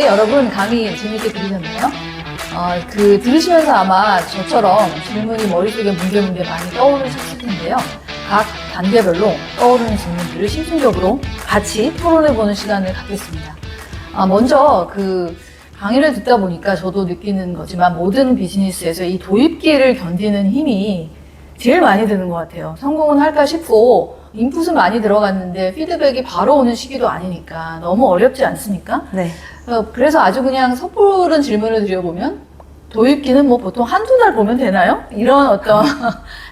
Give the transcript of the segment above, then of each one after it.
여러분 강의 재밌게 들으셨나요? 들으시면서 아마 저처럼 질문이 머릿속에 문제 많이 떠오르셨을 텐데요. 각 단계별로 떠오르는 질문들을 심층적으로 같이 토론해보는 시간을 갖겠습니다. 먼저 강의를 듣다 보니까 저도 느끼는 거지만 모든 비즈니스에서 이 도입기를 견디는 힘이 제일 많이 드는 것 같아요. 성공은 할까 싶고 인풋은 많이 들어갔는데 피드백이 바로 오는 시기도 아니니까 너무 어렵지 않습니까? 네. 그래서 아주 그냥 섣부른 질문을 드려보면 도입기는 뭐 보통 한두 달 보면 되나요? 이런 어떤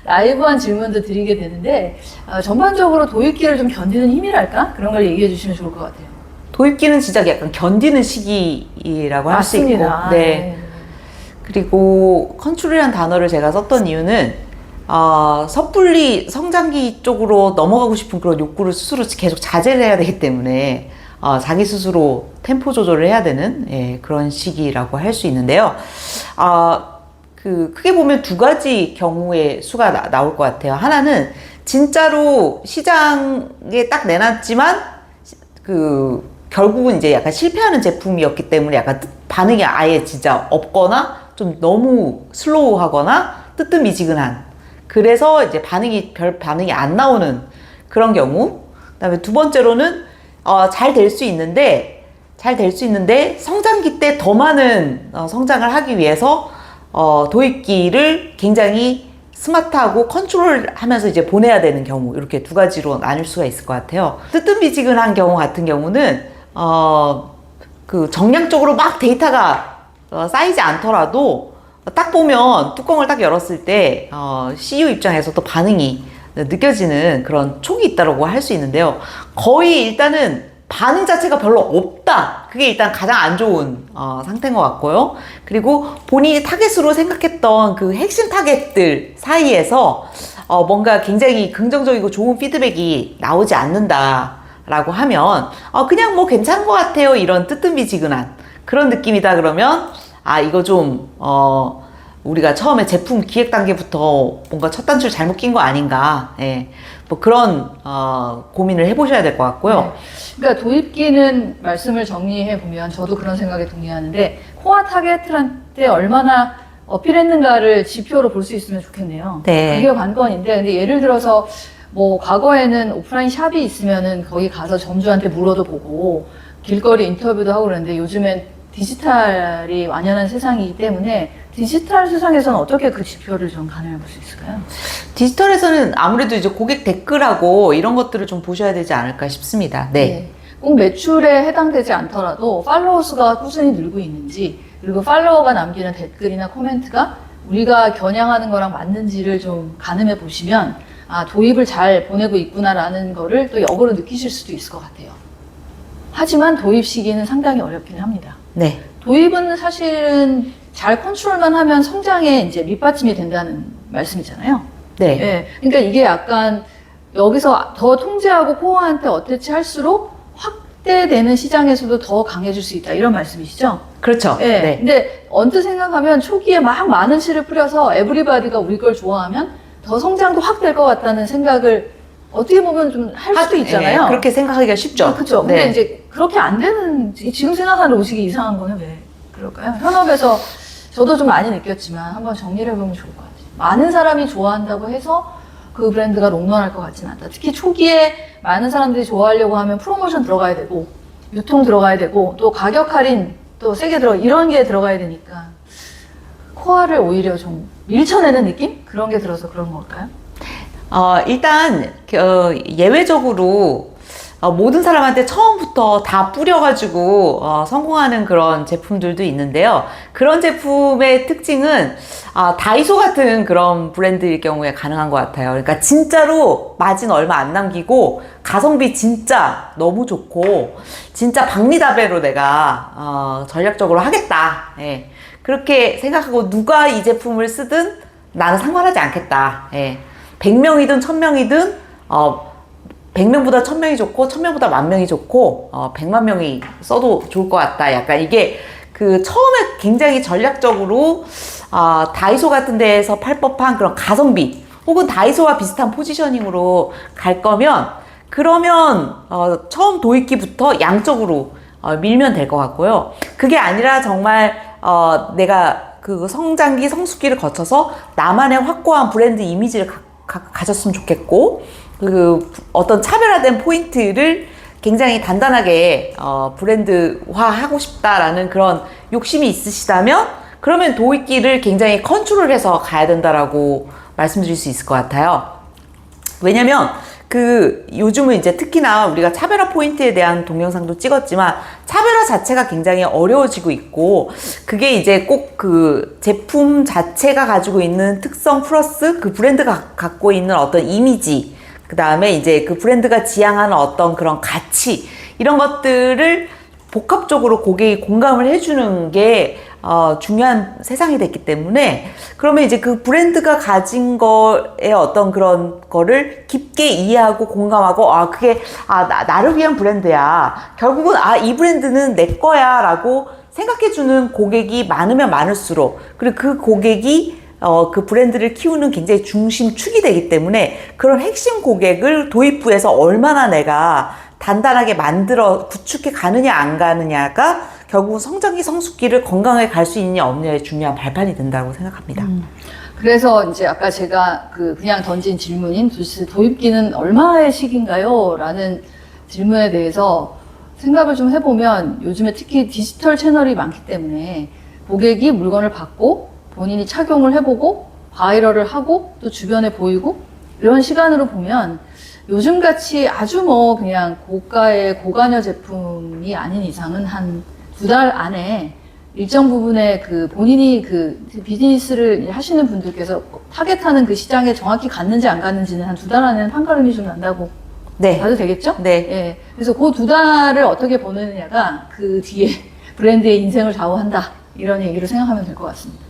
라이브한 질문도 드리게 되는데 전반적으로 도입기를 좀 견디는 힘이랄까? 그런 걸 얘기해 주시면 좋을 것 같아요. 도입기는 진짜 약간 견디는 시기라고 할 수 있고, 맞습니다. 네. 그리고 컨트롤이라는 단어를 제가 썼던 이유는 섣불리 성장기 쪽으로 넘어가고 싶은 그런 욕구를 스스로 계속 자제를 해야 되기 때문에 자기 스스로 템포 조절을 해야 되는 그런 시기라고 할 수 있는데요. 크게 보면 두 가지 경우의 수가 나올 것 같아요. 하나는 진짜로 시장에 딱 내놨지만 결국은 이제 약간 실패하는 제품이었기 때문에 약간 반응이 아예 진짜 없거나 좀 너무 슬로우하거나 뜨뜻미지근한, 그래서 이제 별 반응이 안 나오는 그런 경우. 그다음에 두 번째로는 잘 될 수 있는데 성장기 때 더 많은 성장을 하기 위해서 도입기를 굉장히 스마트하고 컨트롤하면서 이제 보내야 되는 경우, 이렇게 두 가지로 나눌 수가 있을 것 같아요. 뜨뜻미지근한 경우 같은 경우는 정량적으로 막 데이터가 쌓이지 않더라도 딱 보면 뚜껑을 딱 열었을 때 CEO 입장에서도 반응이 느껴지는 그런 촉이 있다고 할 수 있는데요. 거의 일단은 반응 자체가 별로 없다. 그게 일단 가장 안 좋은 상태인 것 같고요. 그리고 본인이 타겟으로 생각했던 그 핵심 타겟들 사이에서 뭔가 굉장히 긍정적이고 좋은 피드백이 나오지 않는다라고 하면 그냥 뭐 괜찮은 것 같아요. 이런 뜨뜻미지근한 그런 느낌이다 그러면 이거 좀 우리가 처음에 제품 기획 단계부터 뭔가 첫 단추를 잘못 낀 거 아닌가, 뭐 그런 고민을 해보셔야 될 것 같고요. 네. 그러니까 도입기는 말씀을 정리해 보면 저도 그런 생각에 동의하는데 코어 타겟한테 얼마나 어필했는가를 지표로 볼 수 있으면 좋겠네요. 네. 그게 관건인데, 근데 예를 들어서 뭐 과거에는 오프라인 샵이 있으면은 거기 가서 점주한테 물어도 보고 길거리 인터뷰도 하고 그러는데 요즘엔 디지털이 완연한 세상이기 때문에 디지털 세상에서는 어떻게 그 지표를 좀 가늠해 볼 수 있을까요? 디지털에서는 아무래도 이제 고객 댓글하고 이런 것들을 좀 보셔야 되지 않을까 싶습니다. 네. 꼭 매출에 해당되지 않더라도 팔로워 수가 꾸준히 늘고 있는지, 그리고 팔로워가 남기는 댓글이나 코멘트가 우리가 겨냥하는 거랑 맞는지를 좀 가늠해 보시면 도입을 잘 보내고 있구나라는 거를 또 역으로 느끼실 수도 있을 것 같아요. 하지만 도입 시기는 상당히 어렵긴 합니다. 네. 도입은 사실은 잘 컨트롤만 하면 성장에 이제 밑받침이 된다는 말씀이잖아요. 네. 예. 그러니까 이게 약간 여기서 더 통제하고 코어한테 어태치 할수록 확대되는 시장에서도 더 강해질 수 있다. 이런 말씀이시죠? 그렇죠. 예. 네. 근데 언뜻 생각하면 초기에 막 많은 실을 뿌려서 에브리바디가 우리 걸 좋아하면 더 성장도 확 될 것 같다는 생각을 어떻게 보면 좀 할 수도 있잖아요. 네, 그렇게 생각하기가 쉽죠. 그렇죠. 네. 근데 이제 그렇게 안 되는, 지금 생각하는 로직이 이상한 거는 왜 그럴까요? 현업에서 저도 좀 많이 느꼈지만 한번 정리를 해보면 좋을 것 같아요. 많은 사람이 좋아한다고 해서 그 브랜드가 롱런할 것 같지는 않다. 특히 초기에 많은 사람들이 좋아하려고 하면 프로모션 들어가야 되고 유통 들어가야 되고 또 가격 할인 또 세게 이런 게 들어가야 되니까 코어를 오히려 좀 밀쳐내는 느낌? 그런 게 들어서 그런 걸까요? 일단 예외적으로 모든 사람한테 처음부터 다 뿌려가지고 성공하는 그런 제품들도 있는데요. 그런 제품의 특징은 다이소 같은 그런 브랜드일 경우에 가능한 것 같아요. 그러니까 진짜로 마진 얼마 안 남기고 가성비 진짜 너무 좋고 진짜 박리다배로 내가 전략적으로 하겠다. 예. 그렇게 생각하고 누가 이 제품을 쓰든 나는 상관하지 않겠다. 예. 100명이든 1000명이든 100명보다 1000명이 좋고 1000명보다 10,000명이 좋고 100만 명이 써도 좋을 것 같다. 약간 이게 처음에 굉장히 전략적으로 다이소 같은 데에서 팔 법한 그런 가성비 혹은 다이소와 비슷한 포지셔닝으로 갈 거면 그러면 처음 도입기부터 양적으로 밀면 될 것 같고요. 그게 아니라 정말 내가 그 성장기, 성숙기를 거쳐서 나만의 확고한 브랜드 이미지를 가졌으면 좋겠고, 그 어떤 차별화된 포인트를 굉장히 단단하게 브랜드화하고 싶다라는 그런 욕심이 있으시다면, 그러면 도입기를 굉장히 컨트롤해서 가야 된다라고 말씀드릴 수 있을 것 같아요. 왜냐면 요즘은 이제 특히나 우리가 차별화 포인트에 대한 동영상도 찍었지만 차별화 자체가 굉장히 어려워지고 있고, 그게 이제 꼭 그 제품 자체가 가지고 있는 특성 플러스 그 브랜드가 갖고 있는 어떤 이미지, 그 다음에 이제 그 브랜드가 지향하는 어떤 그런 가치, 이런 것들을 복합적으로 고객이 공감을 해주는 게 중요한 세상이 됐기 때문에, 그러면 이제 그 브랜드가 가진 거에 어떤 그런 거를 깊게 이해하고 공감하고, 그게 나를 위한 브랜드야, 결국은 이 브랜드는 내 거야 라고 생각해주는 고객이 많으면 많을수록, 그리고 그 고객이 그 브랜드를 키우는 굉장히 중심축이 되기 때문에, 그런 핵심 고객을 도입부에서 얼마나 내가 단단하게 만들어 구축해 가느냐 안 가느냐가 결국 성장기, 성숙기를 건강하게 갈 수 있느냐 없느냐의 중요한 발판이 된다고 생각합니다. 그래서 이제 아까 제가 그냥 던진 질문인 도입기는 얼마의 시기인가요? 라는 질문에 대해서 생각을 좀 해보면, 요즘에 특히 디지털 채널이 많기 때문에 고객이 물건을 받고 본인이 착용을 해보고 바이럴을 하고 또 주변에 보이고, 이런 시간으로 보면 요즘같이 아주 그냥 고가의 고관여 제품이 아닌 이상은 한 2달 안에 일정 부분의 본인이 비즈니스를 하시는 분들께서 타겟하는 그 시장에 정확히 갔는지 안 갔는지는 한 2달 안에는 판가름이 좀 난다고 봐도 되겠죠? 네. 예. 그래서 그 2달을 어떻게 보느냐가 그 뒤에 브랜드의 인생을 좌우한다, 이런 얘기를 생각하면 될 것 같습니다.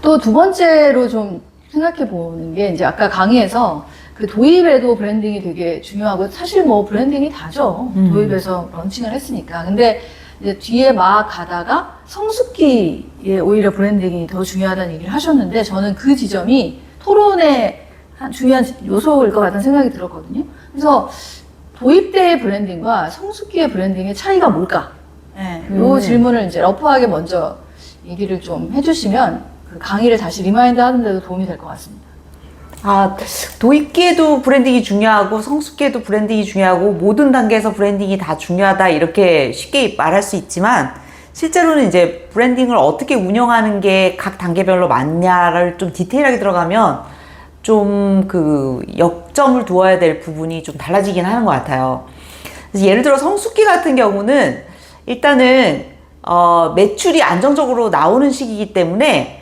또 두 번째로 좀 생각해 보는 게, 이제 아까 강의에서 그 도입에도 브랜딩이 되게 중요하고, 사실 브랜딩이 다죠. 도입에서 런칭을 했으니까. 근데 이제 뒤에 막 가다가 성숙기에 오히려 브랜딩이 더 중요하다는 얘기를 하셨는데, 저는 그 지점이 토론의 한 중요한 요소일 것 같다는 생각이 들었거든요. 그래서 도입 때의 브랜딩과 성숙기의 브랜딩의 차이가 뭘까? 이 질문을 이제 러프하게 먼저 얘기를 좀 해주시면 그 강의를 다시 리마인드 하는데도 도움이 될 것 같습니다. 도입기에도 브랜딩이 중요하고 성숙기에도 브랜딩이 중요하고 모든 단계에서 브랜딩이 다 중요하다, 이렇게 쉽게 말할 수 있지만, 실제로는 이제 브랜딩을 어떻게 운영하는 게 각 단계별로 맞냐를 좀 디테일하게 들어가면 좀 역점을 두어야 될 부분이 좀 달라지긴 하는 것 같아요. 그래서 예를 들어 성숙기 같은 경우는 일단은 매출이 안정적으로 나오는 시기이기 때문에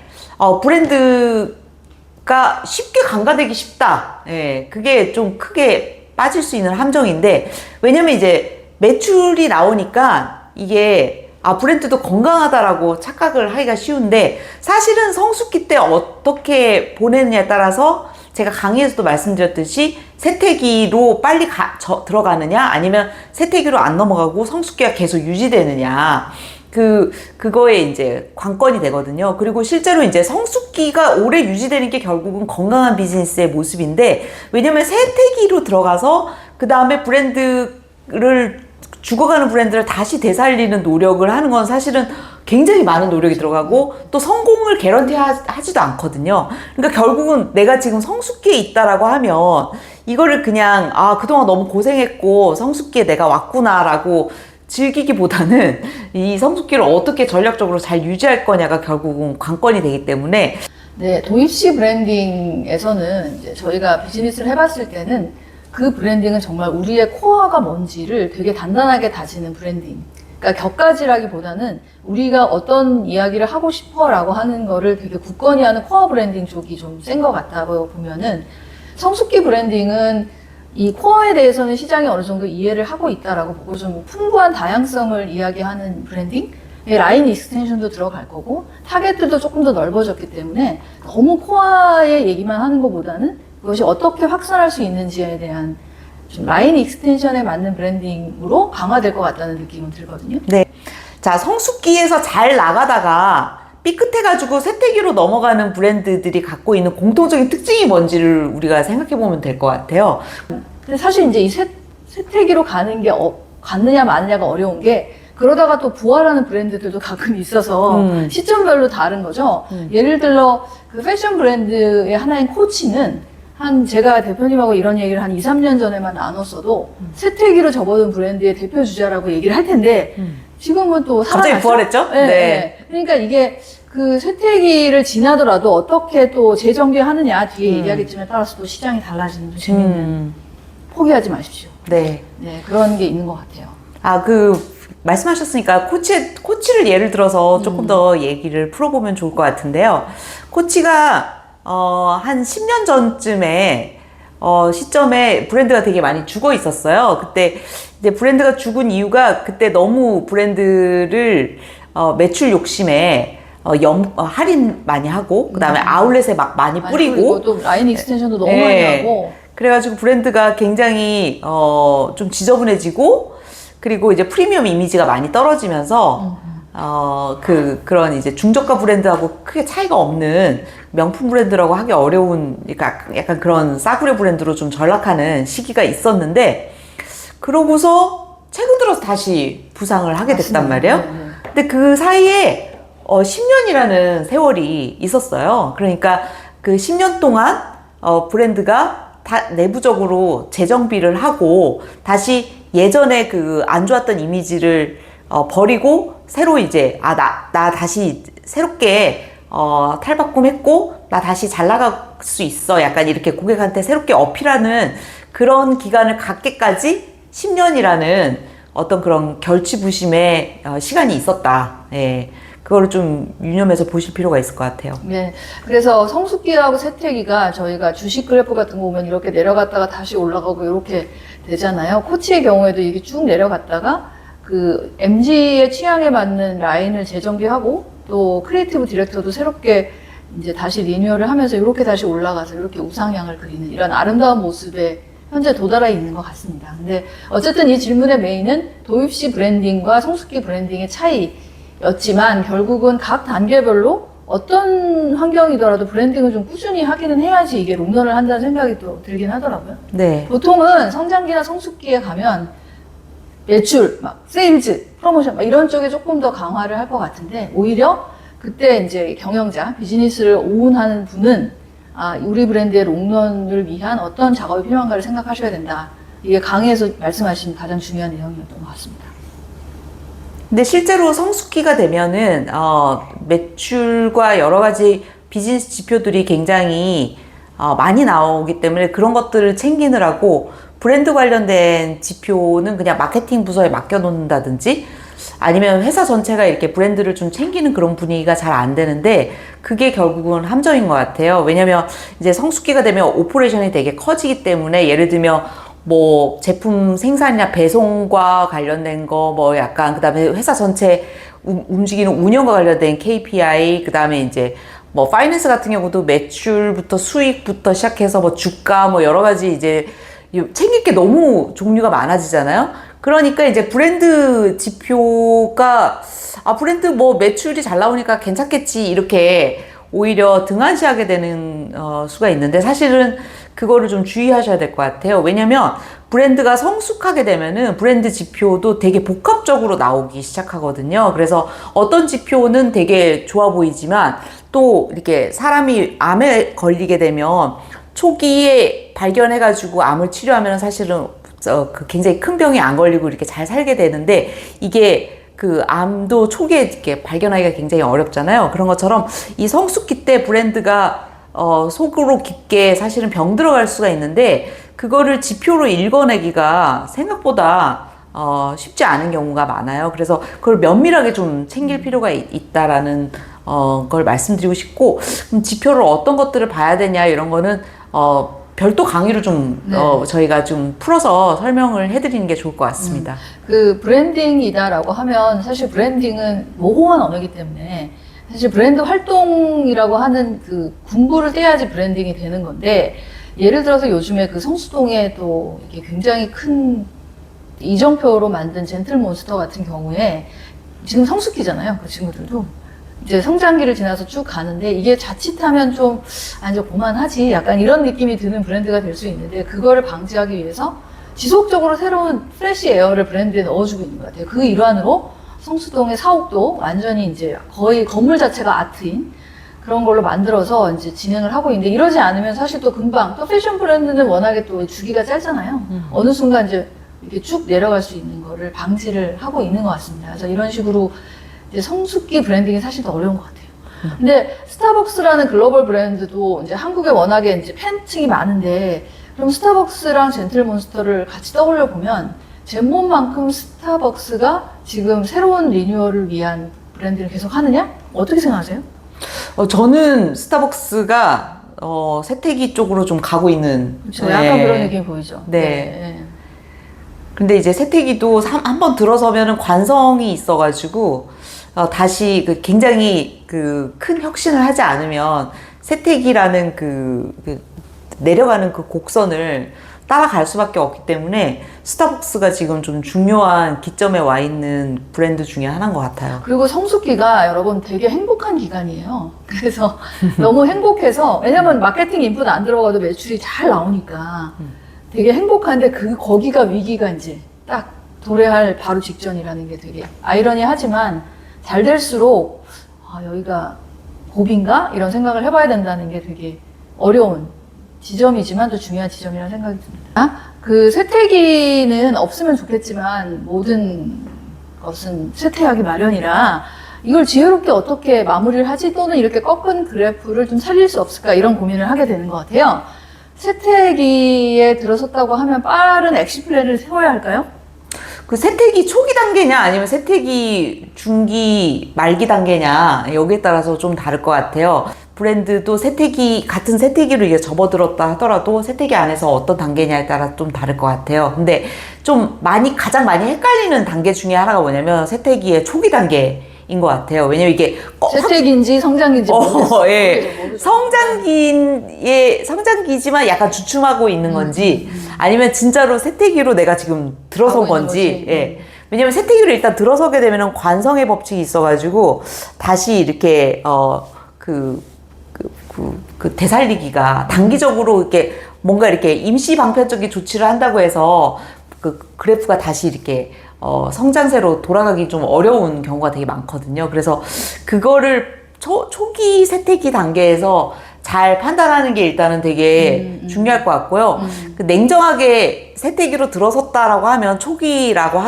브랜드가 쉽게 강화되기 쉽다. 예, 그게 좀 크게 빠질 수 있는 함정인데, 왜냐면 이제 매출이 나오니까 이게 브랜드도 건강하다라고 착각을 하기가 쉬운데, 사실은 성숙기 때 어떻게 보내느냐에 따라서 제가 강의에서도 말씀드렸듯이 세태기로 빨리 들어가느냐, 아니면 세태기로 안 넘어가고 성숙기가 계속 유지되느냐, 그거에 이제 관건이 되거든요. 그리고 실제로 이제 성숙기가 오래 유지되는 게 결국은 건강한 비즈니스의 모습인데, 왜냐면 세태기로 들어가서 그 다음에 죽어가는 브랜드를 다시 되살리는 노력을 하는 건 사실은 굉장히 많은 노력이 들어가고, 또 성공을 개런티 하지도 않거든요. 그러니까 결국은 내가 지금 성숙기에 있다라고 하면 이거를 그냥 그동안 너무 고생했고 성숙기에 내가 왔구나라고 즐기기보다는 이 성숙기를 어떻게 전략적으로 잘 유지할 거냐가 결국은 관건이 되기 때문에. 네, 도입시 브랜딩에서는 이제 저희가 비즈니스를 해봤을 때는 그 브랜딩은 정말 우리의 코어가 뭔지를 되게 단단하게 다지는 브랜딩. 그러니까 격가지라기보다는 우리가 어떤 이야기를 하고 싶어라고 하는 거를 되게 굳건히 하는 코어 브랜딩 쪽이 좀 센 것 같다고 보면은, 성숙기 브랜딩은 이 코어에 대해서는 시장이 어느 정도 이해를 하고 있다라고 보고, 좀 풍부한 다양성을 이야기하는 브랜딩? 라인 익스텐션도 들어갈 거고, 타겟들도 조금 더 넓어졌기 때문에 너무 코어의 얘기만 하는 것보다는 그것이 어떻게 확산할 수 있는지에 대한 좀 라인 익스텐션에 맞는 브랜딩으로 강화될 것 같다는 느낌은 들거든요. 네. 자, 성숙기에서 잘 나가다가 삐끗해가지고 세태기로 넘어가는 브랜드들이 갖고 있는 공통적인 특징이 뭔지를 우리가 생각해 보면 될 것 같아요. 근데 사실 이제 이 세태기로 가는 게 갖느냐 마느냐가 어려운 게 그러다가 또 부활하는 브랜드들도 가끔 있어서 시점별로 다른 거죠. 예를 들어 그 패션 브랜드의 하나인 코치는 제가 대표님하고 이런 얘기를 한 2, 3년 전에만 나눴어도 쇠퇴기로 접어든 브랜드의 대표 주자라고 얘기를 할 텐데 지금은 또 갑자기 살아났죠? 부활했죠? 네, 네. 그러니까 이게 그 쇠퇴기를 지나더라도 어떻게 또 재정비하느냐 뒤에 얘기하겠지만 따라서 또 시장이 달라지는 재밌는 포기하지 마십시오. 네. 네, 그런 게 있는 것 같아요. 말씀하셨으니까 코치를 예를 들어서 조금 더 얘기를 풀어보면 좋을 것 같은데요. 코치가 한 10년 전쯤에 시점에 브랜드가 되게 많이 죽어 있었어요. 그때 이제 브랜드가 죽은 이유가 그때 너무 브랜드를 매출 욕심에 할인 많이 하고 그다음에 아울렛에 막 많이 뿌리고 또 라인 익스텐션도 너무 많이 하고 그래가지고 브랜드가 굉장히 좀 지저분해지고 그리고 이제 프리미엄 이미지가 많이 떨어지면서 그런 이제 중저가 브랜드하고 크게 차이가 없는 명품 브랜드라고 하기 어려운, 그러니까 약간 그런 싸구려 브랜드로 좀 전락하는 시기가 있었는데, 그러고서 최근 들어서 다시 부상을 하게 됐단 말이에요. 네. 근데 그 사이에 10년이라는 세월이 있었어요. 그러니까 그 10년 동안 브랜드가 다 내부적으로 재정비를 하고 다시 예전에 그 안 좋았던 이미지를 버리고 새로 이제 나 다시 새롭게 탈바꿈했고 나 다시 잘 나갈 수 있어, 약간 이렇게 고객한테 새롭게 어필하는 그런 기간을 갖게까지 10년이라는 어떤 그런 결치부심의 시간이 있었다. 예. 그거를 좀 유념해서 보실 필요가 있을 것 같아요. 네. 그래서 성숙기하고 쇠퇴기가 저희가 주식 그래프 같은 거 보면 이렇게 내려갔다가 다시 올라가고 이렇게 되잖아요. 코치의 경우에도 이게 쭉 내려갔다가 그 MG의 취향에 맞는 라인을 재정비하고 또 크리에이티브 디렉터도 새롭게 이제 다시 리뉴얼을 하면서 이렇게 다시 올라가서 이렇게 우상향을 그리는 이런 아름다운 모습에 현재 도달해 있는 것 같습니다. 근데 어쨌든 이 질문의 메인은 도입시 브랜딩과 성숙기 브랜딩의 차이였지만 결국은 각 단계별로 어떤 환경이더라도 브랜딩을 좀 꾸준히 하기는 해야지 이게 롱런을 한다는 생각이 또 들긴 하더라고요. 네. 보통은 성장기나 성숙기에 가면 매출, 막 세일즈, 프로모션 막 이런 쪽에 조금 더 강화를 할 것 같은데 오히려 그때 이제 경영자, 비즈니스를 오운하는 분은 우리 브랜드의 롱런을 위한 어떤 작업이 필요한가를 생각하셔야 된다. 이게 강의에서 말씀하신 가장 중요한 내용이었던 것 같습니다. 근데 실제로 성숙기가 되면은 매출과 여러 가지 비즈니스 지표들이 굉장히 많이 나오기 때문에 그런 것들을 챙기느라고 브랜드 관련된 지표는 그냥 마케팅 부서에 맡겨놓는다든지 아니면 회사 전체가 이렇게 브랜드를 좀 챙기는 그런 분위기가 잘 안 되는데 그게 결국은 함정인 것 같아요. 왜냐면 이제 성숙기가 되면 오퍼레이션이 되게 커지기 때문에 예를 들면 뭐 제품 생산이나 배송과 관련된 거 뭐 약간 그다음에 회사 전체 움직이는 운영과 관련된 KPI 그다음에 이제 뭐 파이낸스 같은 경우도 매출부터 수익부터 시작해서 뭐 주가 뭐 여러 가지 이제 챙길 게 너무 종류가 많아지잖아요. 그러니까 이제 브랜드 지표가 브랜드 뭐 매출이 잘 나오니까 괜찮겠지 이렇게 오히려 등한시하게 되는 수가 있는데 사실은 그거를 좀 주의하셔야 될 것 같아요. 왜냐면 브랜드가 성숙하게 되면은 브랜드 지표도 되게 복합적으로 나오기 시작하거든요. 그래서 어떤 지표는 되게 좋아 보이지만 또 이렇게 사람이 암에 걸리게 되면 초기에 발견해가지고 암을 치료하면 사실은 굉장히 큰 병이 안 걸리고 이렇게 잘 살게 되는데 이게 그 암도 초기에 이렇게 발견하기가 굉장히 어렵잖아요. 그런 것처럼 이 성숙기 때 브랜드가 속으로 깊게 사실은 병 들어갈 수가 있는데 그거를 지표로 읽어내기가 생각보다 쉽지 않은 경우가 많아요. 그래서 그걸 면밀하게 좀 챙길 필요가 있다라는 걸 말씀드리고 싶고 지표를 어떤 것들을 봐야 되냐 이런 거는 별도 강의로 좀 저희가 좀 풀어서 설명을 해드리는 게 좋을 것 같습니다. 그 브랜딩이다라고 하면 사실 브랜딩은 모호한 언어이기 때문에 사실 브랜드 활동이라고 하는 그 군부를 떼야지 브랜딩이 되는 건데 예를 들어서 요즘에 그 성수동에 또 이게 굉장히 큰 이정표로 만든 젠틀몬스터 같은 경우에 지금 성숙기잖아요. 그 친구들도. 이제 성장기를 지나서 쭉 가는데 이게 자칫하면 좀 이제 그만하지 약간 이런 느낌이 드는 브랜드가 될 수 있는데 그거를 방지하기 위해서 지속적으로 새로운 프레시 에어를 브랜드에 넣어주고 있는 것 같아요. 그 일환으로 성수동의 사옥도 완전히 이제 거의 건물 자체가 아트인 그런 걸로 만들어서 이제 진행을 하고 있는데, 이러지 않으면 사실 또 금방, 또 패션 브랜드는 워낙에 또 주기가 짧잖아요. 어느 순간 이제 이렇게 쭉 내려갈 수 있는 거를 방지를 하고 있는 것 같습니다. 그래서 이런 식으로 이제 성숙기 브랜딩이 사실 더 어려운 것 같아요. 근데 스타벅스라는 글로벌 브랜드도 이제 한국에 워낙에 이제 팬층이 많은데, 그럼 스타벅스랑 젠틀몬스터를 같이 떠올려 보면 젠몬만큼 스타벅스가 지금 새로운 리뉴얼을 위한 브랜드를 계속 하느냐? 어떻게 생각하세요? 저는 스타벅스가 세태기 쪽으로 좀 가고 있는. 그렇죠. 약간 그런 느낌이 보이죠. 네. 네. 근데 이제 세태기도 한번 들어서면은 관성이 있어가지고 다시 굉장히 큰 혁신을 하지 않으면 세태기라는 내려가는 그 곡선을 따라갈 수밖에 없기 때문에 스타벅스가 지금 좀 중요한 기점에 와 있는 브랜드 중에 하나인 것 같아요. 그리고 성숙기가 여러분 되게 행복한 기간이에요. 그래서 너무 행복해서, 왜냐면 마케팅 인풋 안 들어가도 매출이 잘 나오니까 되게 행복한데, 거기가 위기가 이제 딱 도래할 바로 직전이라는 게 되게 아이러니하지만, 잘 될수록 여기가 고비인가? 이런 생각을 해봐야 된다는 게 되게 어려운 지점이지만 또 중요한 지점이라는 생각이 듭니다. 그 쇠퇴기는 없으면 좋겠지만 모든 것은 쇠퇴하기 마련이라, 이걸 지혜롭게 어떻게 마무리를 하지, 또는 이렇게 꺾은 그래프를 좀 살릴 수 없을까, 이런 고민을 하게 되는 것 같아요. 쇠퇴기에 들어섰다고 하면 빠른 액션 플랜을 세워야 할까요? 그 세태기 초기 단계냐 아니면 세태기 중기 말기 단계냐, 여기에 따라서 좀 다를 것 같아요. 브랜드도 같은 세태기로 이게 접어들었다 하더라도 세태기 안에서 어떤 단계냐에 따라 좀 다를 것 같아요. 근데 좀 가장 많이 헷갈리는 단계 중에 하나가 뭐냐면 세태기의 초기 단계인 것 같아요. 왜냐면 이게 세태기인지 성장기인지 모르겠어요. 예. 성장기지만 약간 주춤하고 있는 건지, 아니면 진짜로 세태기로 내가 지금 들어선 건지. 예. 왜냐면 세태기로 일단 들어서게 되면 관성의 법칙이 있어가지고 다시 이렇게 그 되살리기가 단기적으로 이렇게 뭔가 이렇게 임시 방편적인 조치를 한다고 해서 그 그래프가 다시 이렇게 성장세로 돌아가기 좀 어려운 경우가 되게 많거든요. 그래서 그거를 초기 세태기 단계에서 잘 판단하는 게 일단은 되게 중요할 것 같고요. 냉정하게 세태기로 들어섰다라고 하면 초기라고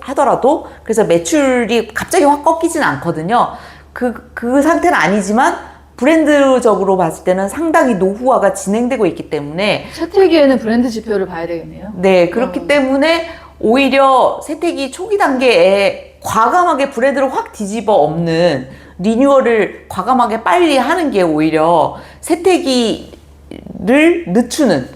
하더라도, 그래서 매출이 갑자기 확 꺾이진 않거든요. 그 상태는 아니지만 브랜드적으로 봤을 때는 상당히 노후화가 진행되고 있기 때문에 세태기에는 브랜드 지표를 봐야 되겠네요. 네, 그렇기 때문에 오히려 세태기 초기 단계에 과감하게 브랜드를 확 뒤집어 엎는 리뉴얼을 과감하게 빨리 하는 게 오히려 세태기를 늦추는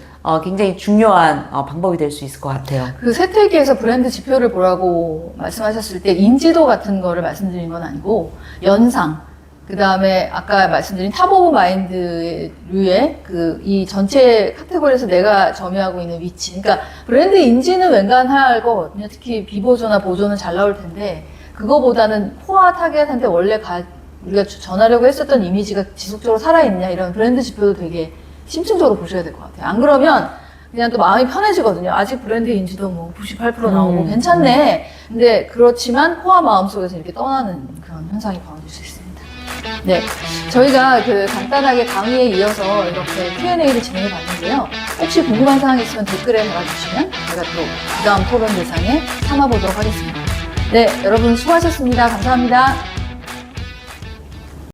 굉장히 중요한 방법이 될 수 있을 것 같아요. 그 세태기에서 브랜드 지표를 보라고 말씀하셨을 때 인지도 같은 거를 말씀드린 건 아니고, 연상, 그 다음에 아까 말씀드린 탑 오브 마인드류의 이 전체 카테고리에서 내가 점유하고 있는 위치. 그러니까 브랜드 인지는 웬간할 거거든요. 특히 비보조나 보조는 잘 나올 텐데, 그거보다는 코어 타겟한테 원래 우리가 전하려고 했었던 이미지가 지속적으로 살아있냐, 이런 브랜드 지표도 되게 심층적으로 보셔야 될 것 같아요. 안 그러면 그냥 또 마음이 편해지거든요. 아직 브랜드 인지도 뭐 98% 나오고 괜찮네. 근데 그렇지만 코어 마음속에서 이렇게 떠나는 그런 현상이 벌어질 수 있습니다. 네, 저희가 간단하게 강의에 이어서 이렇게 Q&A를 진행해 봤는데요. 혹시 궁금한 사항이 있으면 댓글에 달아주시면 제가 또 그 다음 토론 대상에 삼아보도록 하겠습니다. 네, 여러분 수고하셨습니다. 감사합니다.